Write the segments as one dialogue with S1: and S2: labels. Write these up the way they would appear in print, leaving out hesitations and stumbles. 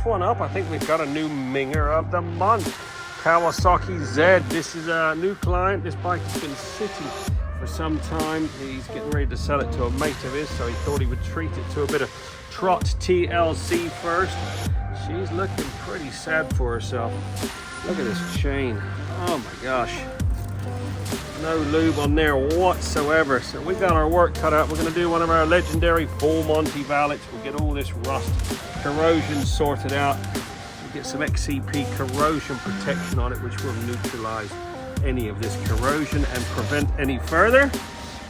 S1: Next one up, I think we've got a new minger of the month. Kawasaki Z. This is a new client. This bike has been sitting for some time. He's getting ready to sell it to a mate of his, so he thought he would treat it to a bit of Trott TLC first. She's looking pretty sad for herself. Look at this chain. Oh my gosh. No lube on there whatsoever. So we got our work cut out. We're going to do one of our legendary full Monty Valets. We'll get all this rust corrosion sorted out. We'll get some XCP corrosion protection on it, which will neutralize any of this corrosion and prevent any further.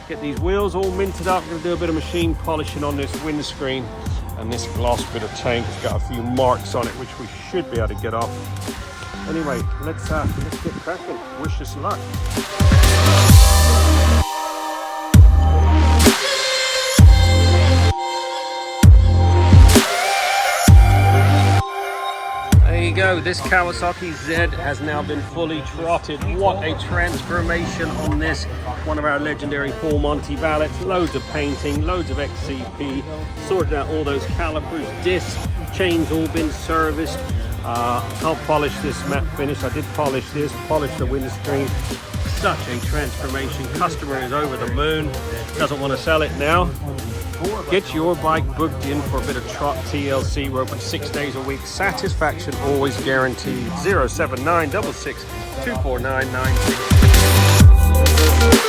S1: Get these wheels all minted up. We're going to do a bit of machine polishing on this windscreen, and this gloss bit of tank has got a few marks on it, which we should be able to get off. Anyway, let's get cracking. Wish us luck. There you go. This Kawasaki Z has now been fully trotted. What a transformation on this. One of our legendary full Monty Valets. Loads of painting, loads of XCP. Sorted out all those calipers, discs, chains all been serviced. I'll polish this matte finish. I did polish this, polish the windscreen. Such a transformation. Customer is over the moon. Doesn't want to sell it now. Get your bike booked in for a bit of Trott TLC. We're open 6 days a week. Satisfaction always guaranteed. 07966 24996.